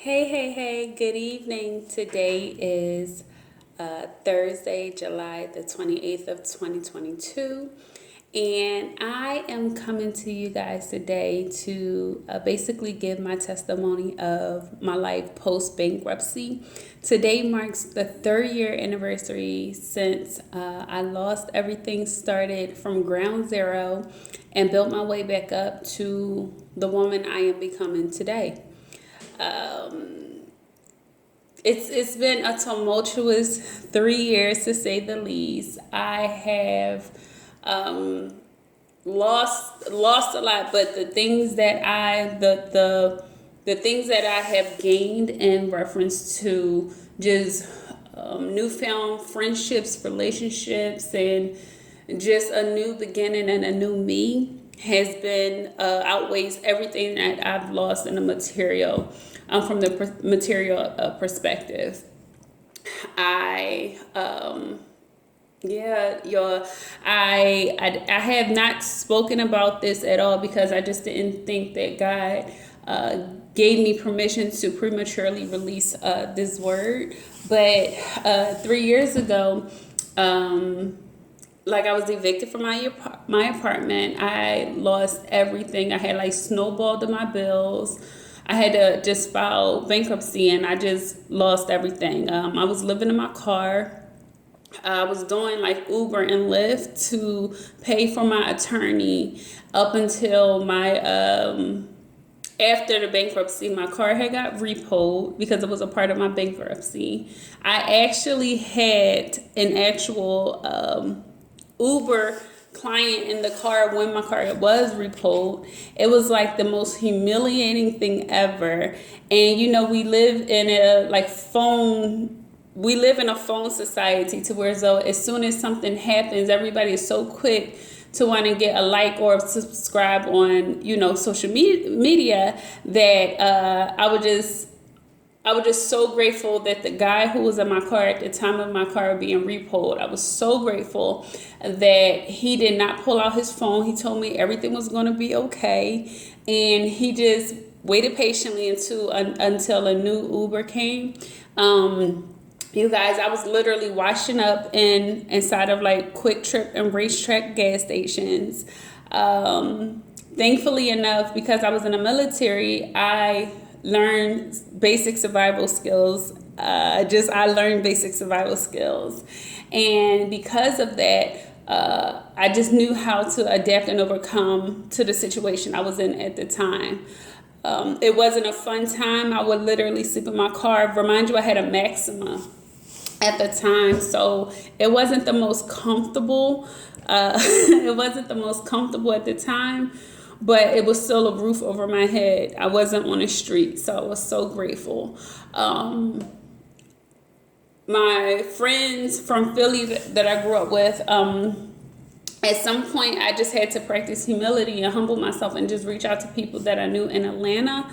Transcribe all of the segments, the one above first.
Hey, good evening. Today is Thursday, July the 28th of 2022. And I am coming to you guys today to basically give my testimony of my life post bankruptcy. Today marks the 3rd-year anniversary since I lost everything, started from ground zero, and built my way back up to the woman I am becoming today. It's been a tumultuous 3 years to say the least. I have lost a lot, but the things that I have gained in reference to just newfound friendships, relationships, and just a new beginning and a new me has been outweighs everything that I've lost in the material. From the material perspective, I yeah, y'all. I have not spoken about this at all because I just didn't think that God gave me permission to prematurely release this word. But 3 years ago, like I was evicted from my apartment. I lost everything. I had like snowballed in my bills. I had to just file bankruptcy and I just lost everything. I was living in my car. I was doing like Uber and Lyft to pay for my attorney up until my after the bankruptcy. My car had got repoed because it was a part of my bankruptcy. I actually had an actual Uber client in the car when my car was repoed. It was like the most humiliating thing ever. And we live in a phone society to where though as soon as something happens, everybody is so quick to want to get a like or subscribe on social media that I was just so grateful that the guy who was in my car at the time of my car being repoed, I was so grateful that he did not pull out his phone. He told me everything was going to be okay. And he just waited patiently until a new Uber came. You guys, I was literally washing up inside of like Quick Trip and Racetrack gas stations. Thankfully enough, because I was in the military, I learned basic survival skills. I learned basic survival skills. And because of that, I just knew how to adapt and overcome to the situation I was in at the time. It wasn't a fun time. I would literally sleep in my car. Remind you, I had a Maxima at the time, so it wasn't the most comfortable. It wasn't the most comfortable at the time, but it was still a roof over my head. I wasn't on the street, so I was so grateful. My friends from Philly that I grew up with, at some point I just had to practice humility and humble myself and just reach out to people that I knew in Atlanta.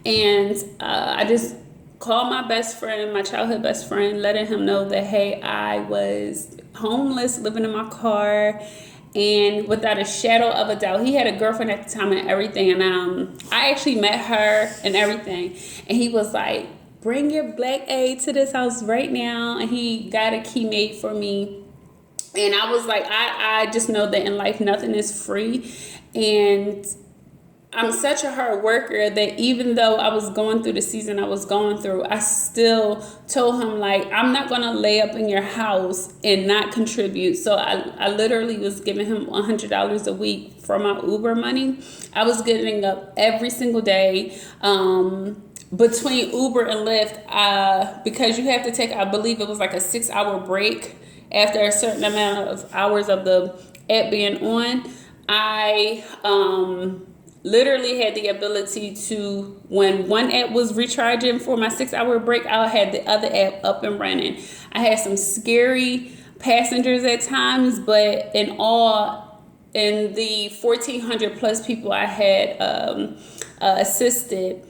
And I just called my best friend, my childhood best friend, letting him know that, hey, I was homeless, living in my car. And without a shadow of a doubt, he had a girlfriend at the time and everything. And I actually met her and everything. And he was like, bring your black aid to this house right now. And he got a key made for me. And I was like, I just know that in life, nothing is free. And I'm such a hard worker that even though I was going through the season I was going through, I still told him, like, I'm not going to lay up in your house and not contribute. So I literally was giving him $100 a week from my Uber money. I was getting up every single day. Between Uber and Lyft, because you have to take, I believe it was like a 6-hour break after a certain amount of hours of the app being on. I literally had the ability to, when one app was recharging for my 6-hour break, I had the other app up and running. I had some scary passengers at times, but in the 1,400 plus people I had assisted,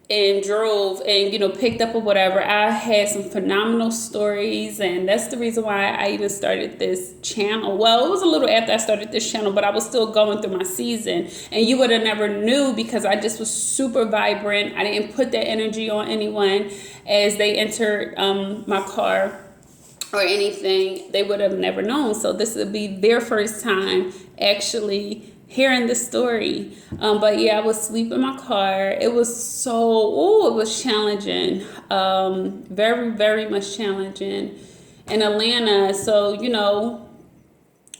and drove and, you know, picked up or whatever, I had some phenomenal stories. And that's the reason why I even started this channel. Well, it was a little after I started this channel, but I was still going through my season. And you would have never knew, because I just was super vibrant. I didn't put that energy on anyone as they entered my car or anything. They would have never known. So this would be their first time actually hearing the story. But yeah, I was asleep in my car. It was it was challenging. Very, very much challenging in Atlanta. So, you know,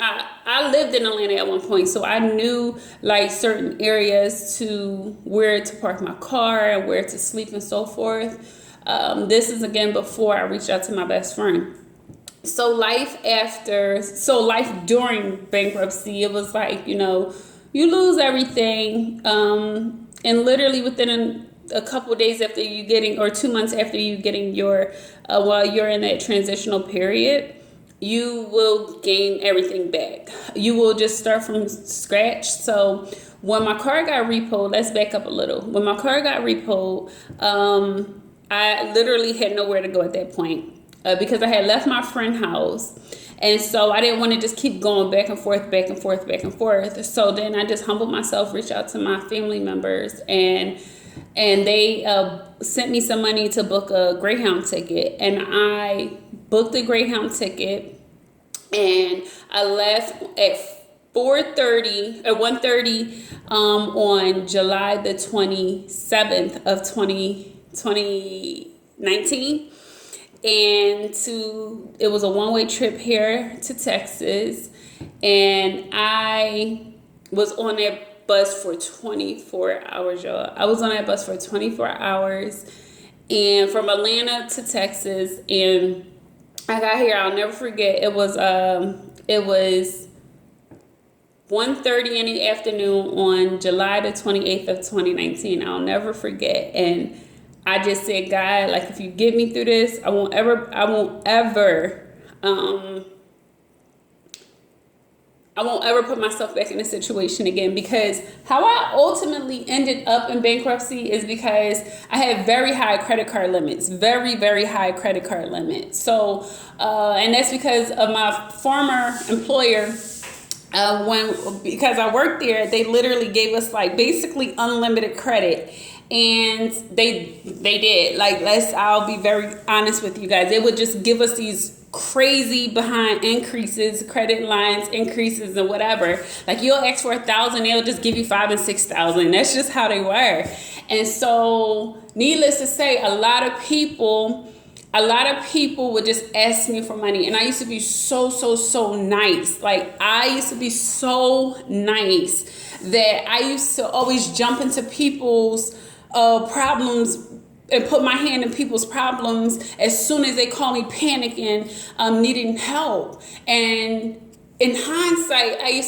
I lived in Atlanta at one point, so I knew like certain areas to where to park my car and where to sleep and so forth. This is again before I reached out to my best friend. So life during bankruptcy, it was like, you know, you lose everything. And literally within a couple of days after you getting, or 2 months after you getting your, while you're in that transitional period, you will gain everything back. You will just start from scratch. So when my car got repoed, let's back up a little. When my car got repoed, I literally had nowhere to go at that point. Because I had left my friend's house. And so I didn't want to just keep going back and forth, back and forth, back and forth. So then I just humbled myself, reached out to my family members, and they sent me some money to book a Greyhound ticket. And I booked a Greyhound ticket, and I left at 1:30 on July the 27th of 2019. And it was a one-way trip here to Texas, and I was on that bus for 24 hours, y'all. I was on that bus for 24 hours, and from Atlanta to Texas, and I got here. I'll never forget. It was 1:30 in the afternoon on July the 28th of 2019. I'll never forget. And I just said, God, like, if you get me through this, I won't ever put myself back in this situation again. Because how I ultimately ended up in bankruptcy is because I had very high credit card limits, very, very high credit card limits. So, and that's because of my former employer. Because I worked there, they literally gave us like basically unlimited credit. And they did, like, I'll be very honest with you guys. They would just give us these crazy behind increases, credit lines increases and whatever. Like, you'll ask for 1,000, they'll just give you 5,000 and 6,000. That's just how they were. And so, needless to say, a lot of people would just ask me for money. And I used to be so nice. Like, I used to be so nice that I used to always jump into people's problems and put my hand in people's problems as soon as they call me panicking, needing help. And in hindsight, I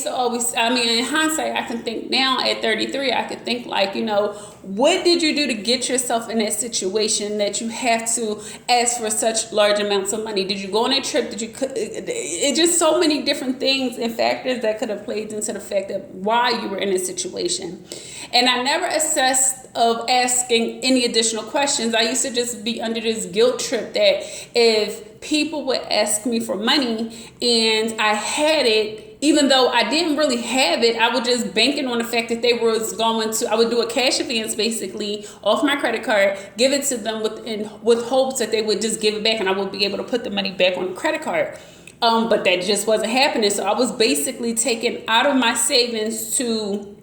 can think now at 33, I could think like, you know, what did you do to get yourself in that situation that you have to ask for such large amounts of money? Did you go on a trip? It's just so many different things and factors that could have played into the fact that why you were in a situation. And I never assessed of asking any additional questions. I used to just be under this guilt trip that if people would ask me for money and I had it, even though I didn't really have it, I would just banking on the fact that I would do a cash advance basically off my credit card, give it to them with hopes that they would just give it back and I would be able to put the money back on the credit card. But that just wasn't happening. So I was basically taking out of my savings to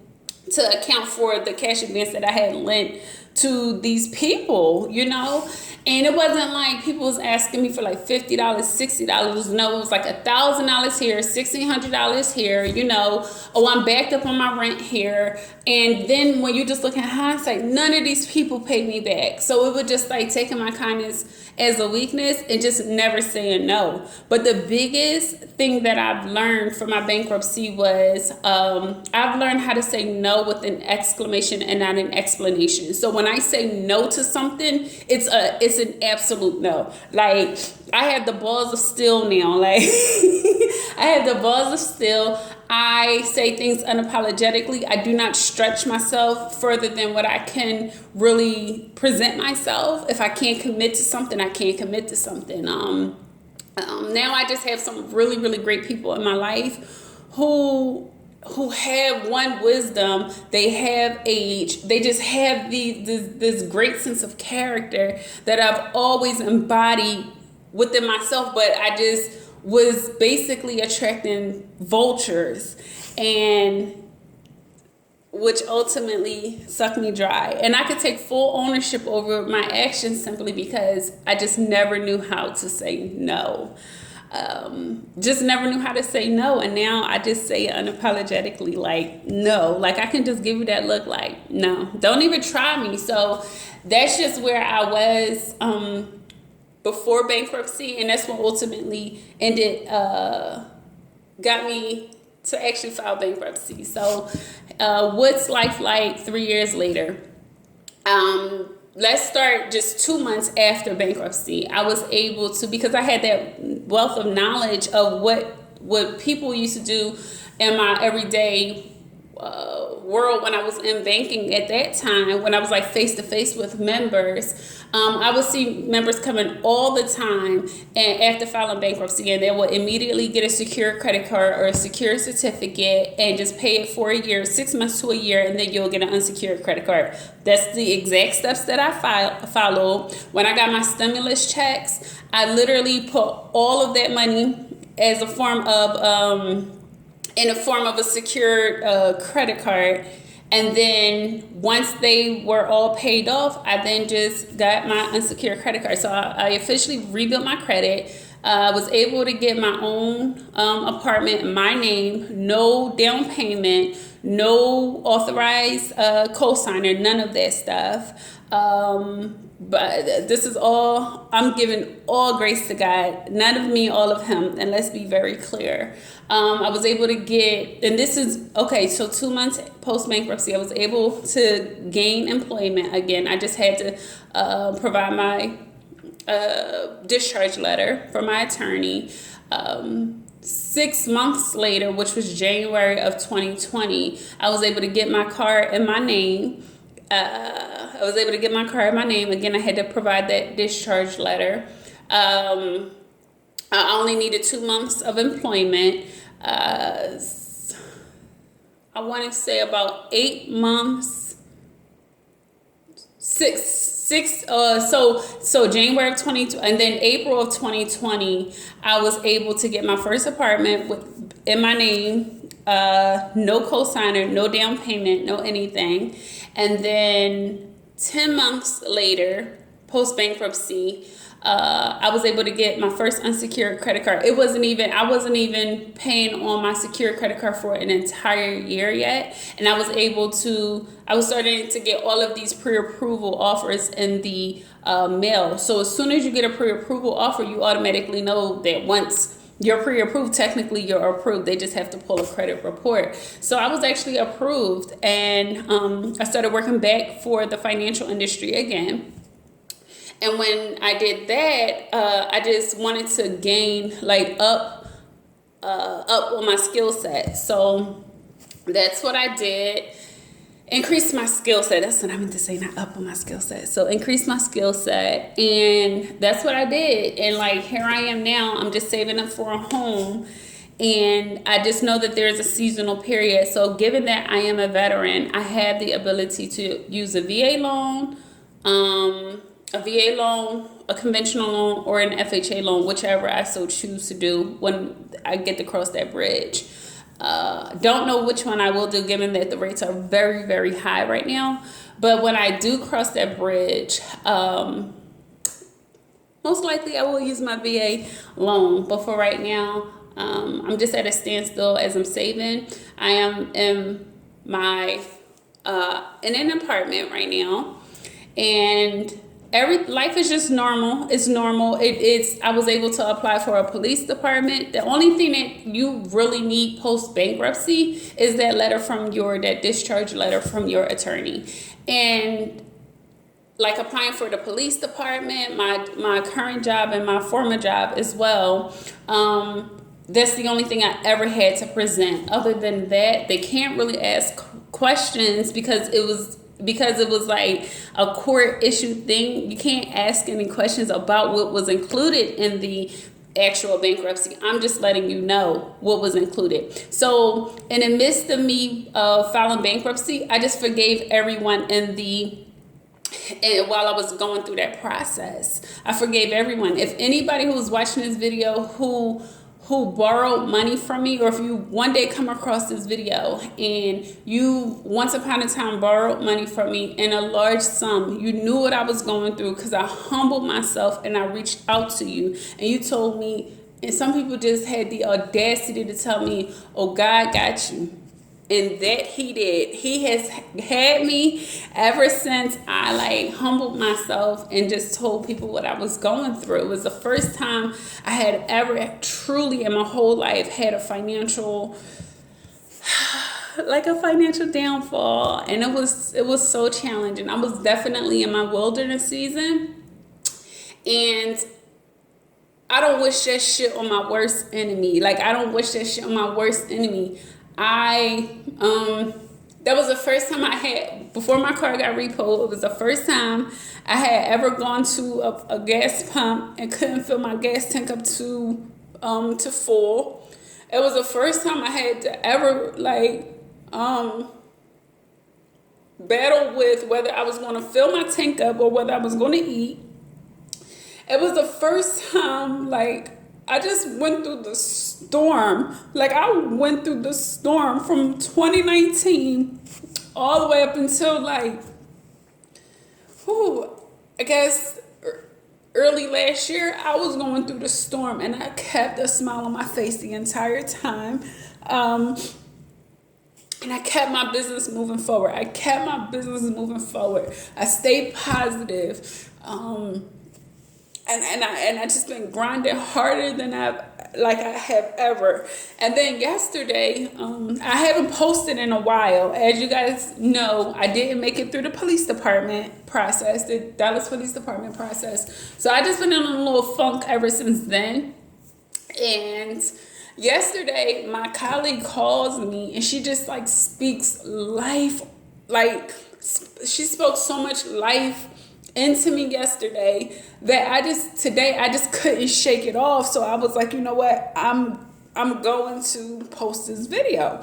account for the cash advance that I had lent to these people, you know. And it wasn't like people was asking me for like $50, $60. No, it was like $1,000 here, $1,600 here, you know. Oh, I'm backed up on my rent here. And then when you just look at hindsight, none of these people paid me back. So it was just like taking my kindness as a weakness and just never saying no. But the biggest thing that I've learned from my bankruptcy was I've learned how to say no with an exclamation and not an explanation. So when I say no to something, it's an absolute no. Like, I have the balls of steel now. Like, I have the balls of steel. I say things unapologetically. I do not stretch myself further than what I can really present myself. If I can't commit to something, I can't commit to something. Now I just have some really, really great people in my life who have one wisdom, they have age, they just have this great sense of character that I've always embodied within myself, but I just was basically attracting vultures, and which ultimately sucked me dry. And I could take full ownership over my actions simply because I just never knew how to say no. Just never knew how to say no, and now I just say it unapologetically, like, no. Like, I can just give you that look like, no, don't even try me. So that's just where I was before bankruptcy, and that's what ultimately got me to actually file bankruptcy. So what's life like 3 years later? Let's start just 2 months after bankruptcy. I was able to, because I had that wealth of knowledge of what people used to do in my everyday world when I was in banking at that time, when I was like face to face with members. I would see members coming all the time and after filing bankruptcy, and they would immediately get a secure credit card or a secure certificate and just pay it for a year, 6 months to a year, and then you'll get an unsecured credit card. That's the exact steps that I followed. When I got my stimulus checks, I literally put all of that money as a form of in the form of a secured credit card. And then once they were all paid off, I then just got my unsecured credit card. So I officially rebuilt my credit. I was able to get my own apartment in my name, no down payment, no authorized co-signer, none of that stuff. But this is all, I'm giving all grace to God, none of me, all of him. And let's be very clear. I was able to get, and this is, okay, so 2 months post bankruptcy, I was able to gain employment again. I just had to provide my discharge letter from my attorney. 6 months later, which was January of 2020, I was able to get my car in my name. Again, I had to provide that discharge letter. I only needed 2 months of employment. I want to say about 8 months. So January of 2020, and then April of 2020, I was able to get my first apartment in my name, no cosigner, no down payment, no anything. And then 10 months later, post bankruptcy, I was able to get my first unsecured credit card. I wasn't even paying on my secured credit card for an entire year yet. And I was starting to get all of these pre-approval offers in the mail. So as soon as you get a pre-approval offer, you automatically know that once you're pre-approved, technically you're approved. They just have to pull a credit report. So I was actually approved, and I started working back for the financial industry again. And when I did that, I just wanted to gain up on my skill set. So that's what I did. Increase my skill set. That's what I meant to say, not up on my skill set. So increase my skill set, and that's what I did. And here I am now. I'm just saving up for a home, and I just know that there's a seasonal period. So given that I am a veteran, I have the ability to use a VA loan, a conventional loan, or an FHA loan, whichever I so choose to do when I get to cross that bridge. Don't know which one I will do, given that the rates are very, very high right now. But when I do cross that bridge, most likely I will use my VA loan. But for right now, I'm just at a standstill as I'm saving. I am in an apartment right now, and life is just normal. It's normal. I was able to apply for a police department. The only thing that you really need post bankruptcy is that discharge letter from your attorney. And applying for the police department, my current job and my former job as well, That's the only thing I ever had to present. Other than that, they can't really ask questions because it was like a court issue thing. You can't ask any questions about what was included in the actual bankruptcy. I'm just letting you know what was included. So in the midst of me filing bankruptcy, I just forgave everyone and while I was going through that process, I forgave everyone. If anybody who was watching this video who borrowed money from me, or if you one day come across this video and you once upon a time borrowed money from me in a large sum, you knew what I was going through because I humbled myself and I reached out to you and you told me, and some people just had the audacity to tell me, oh, God got you. And that he did. He has had me ever since I humbled myself and just told people what I was going through. It was the first time I had ever truly in my whole life had a financial downfall. And it was so challenging. I was definitely in my wilderness season. And I don't wish that shit on my worst enemy. I don't wish that shit on my worst enemy. That was the first time I had, before my car got repoed, it was the first time I had ever gone to a gas pump and couldn't fill my gas tank up to full. It was the first time I had to ever battle with whether I was going to fill my tank up or whether I was going to eat. It was the first time I just went through the storm. I went through the storm from 2019 all the way up until I guess early last year. I was going through the storm and I kept a smile on my face the entire time. And I kept my business moving forward. I stayed positive. And I just been grinding harder than I have ever. And then yesterday, I haven't posted in a while. As you guys know, I didn't make it through the police department process, the Dallas Police Department process. So I just been in a little funk ever since then. And yesterday, my colleague calls me and she just speaks life. She spoke so much life into me yesterday that today I just couldn't shake it off. So I was like, you know what? I'm going to post this video.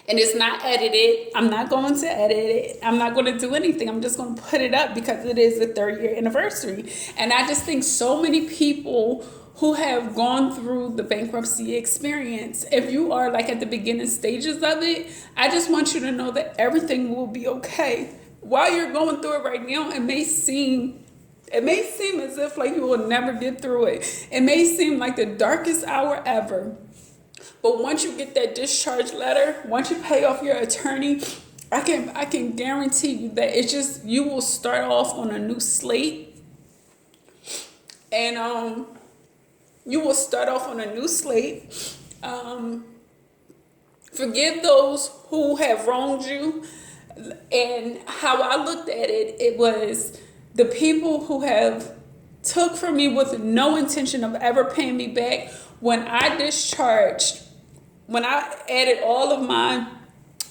And it's not edited. I'm not going to edit it. I'm not going to do anything. I'm just going to put it up because it is the 3rd year anniversary. And I just think so many people who have gone through the bankruptcy experience, if you are at the beginning stages of it, I just want you to know that everything will be okay. While you're going through it right now, it may seem as if you will never get through it. It may seem like the darkest hour ever. But once you get that discharge letter, once you pay off your attorney, I can guarantee you that you will start off on a new slate. And you will start off on a new slate. Forgive those who have wronged you. And how I looked at it, it was the people who have took from me with no intention of ever paying me back. When I added all of my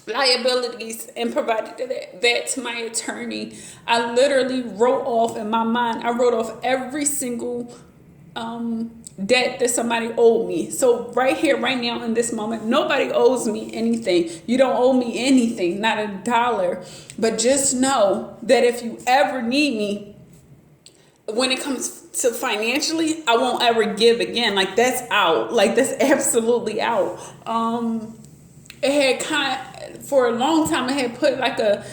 liabilities and provided that to my attorney, I literally wrote off in my mind, every single debt that somebody owed me. So right here, right now, in this moment, nobody owes me anything. You don't owe me anything, not a dollar. But just know that if you ever need me, when it comes to financially, I won't ever give again. That's out. That's absolutely out. It had for a long time, it had put a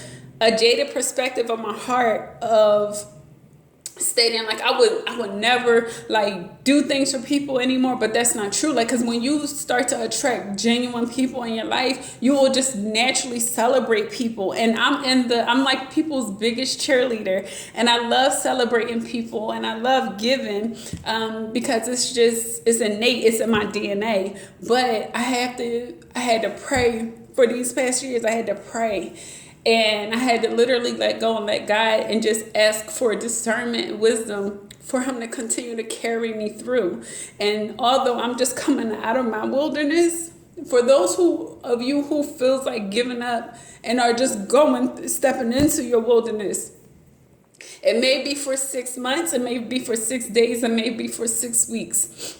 jaded perspective on my heart of stating I would never do things for people anymore, but that's not true. Because when you start to attract genuine people in your life, you will just naturally celebrate people. And I'm people's biggest cheerleader, and I love celebrating people and I love giving because it's innate, it's in my DNA. But I had to pray for these past years. I had to pray. And I had to literally let go and let God and just ask for discernment and wisdom for him to continue to carry me through. And although I'm just coming out of my wilderness, for those of you who feels like giving up and are just stepping into your wilderness, it may be for 6 months, it may be for 6 days, it may be for 6 weeks.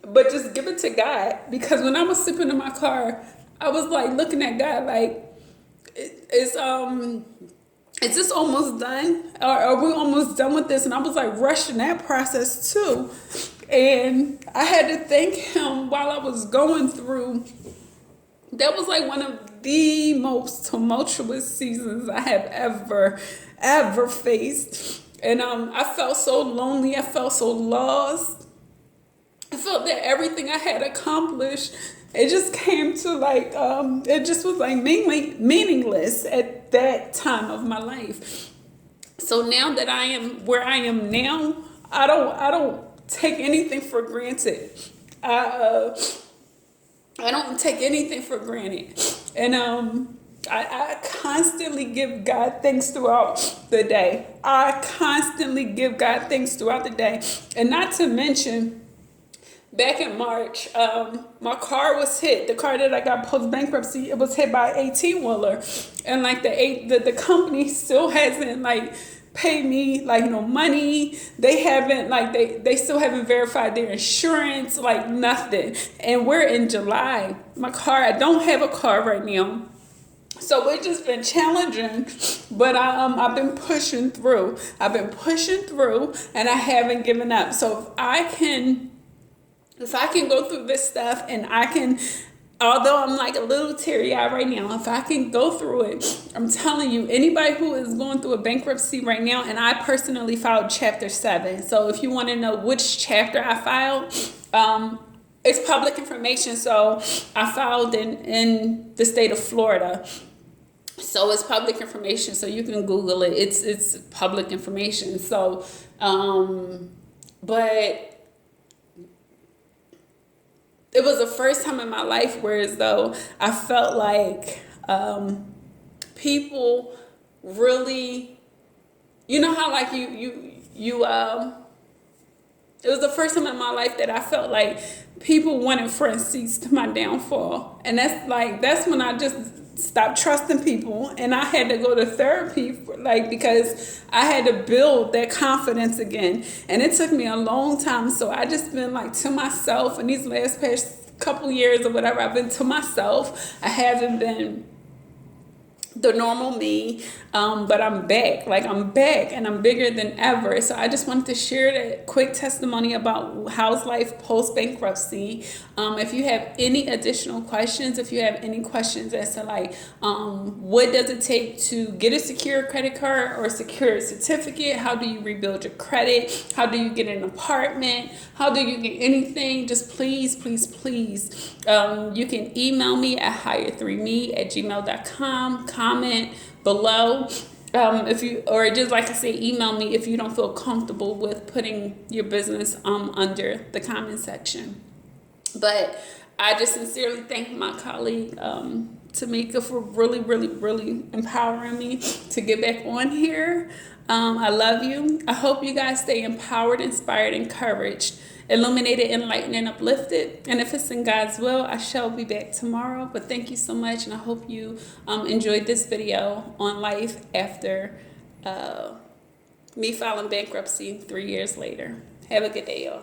But just give it to God. Because when I was sitting in my car, I was like looking at God like, is this almost done? Or are we almost done with this? And I was like rushing that process too. And I had to thank him while I was going through. That was like one of the most tumultuous seasons I have ever faced. And I felt so lonely. I felt so lost. I felt that everything I had accomplished, it just came to like, it just was like meaningless at that time of my life. So now that I am where I am now, I don't take anything for granted. I don't take anything for granted. And I constantly give God thanks throughout the day. I constantly give God thanks throughout the day. And not to mention, back in March, my car was hit. The car that I got post bankruptcy, it was hit by an 18-wheeler, and like the company still hasn't like paid me like no money. They haven't like they still haven't verified their insurance, like nothing. And we're in July. I don't have a car right now. So it's just been challenging, but I've been pushing through. And I haven't given up. So if I can go through this stuff and I can, although I'm like a little teary-eyed right now, if I can go through it, I'm telling you, anybody who is going through a bankruptcy right now, and I personally filed Chapter 7. So if you want to know which chapter I filed, it's public information. So I filed in the state of Florida. So it's public information. So you can Google it. It's public information. So, but it was the first time in my life where as though I felt like people really, you know how like it was the first time in my life that I felt like people wanted front seats to my downfall. And that's when I just stopped trusting people, and I had to go to therapy because I had to build that confidence again. And it took me a long time. So I just been like to myself, and these past couple years or whatever, I've been to myself. I haven't been the normal me, but I'm back and I'm bigger than ever. So I just wanted to share that quick testimony about how's life post bankruptcy. If you have any additional questions, if you have any questions as to like what does it take to get a secure credit card or a secure certificate, how do you rebuild your credit, how do you get an apartment, how do you get anything, just please you can email me at HIGHER3ME@gmail.com. Comment below if you, or just like I say, email me if you don't feel comfortable with putting your business under the comment section. But I just sincerely thank my colleague Tamika for really empowering me to get back on here. I love you. I hope you guys stay empowered, inspired, encouraged, illuminated, enlightened, and uplifted. And if it's in God's will, I shall be back tomorrow. But thank you so much, and I hope you enjoyed this video on life after me filing bankruptcy 3 years later. Have a good day, y'all.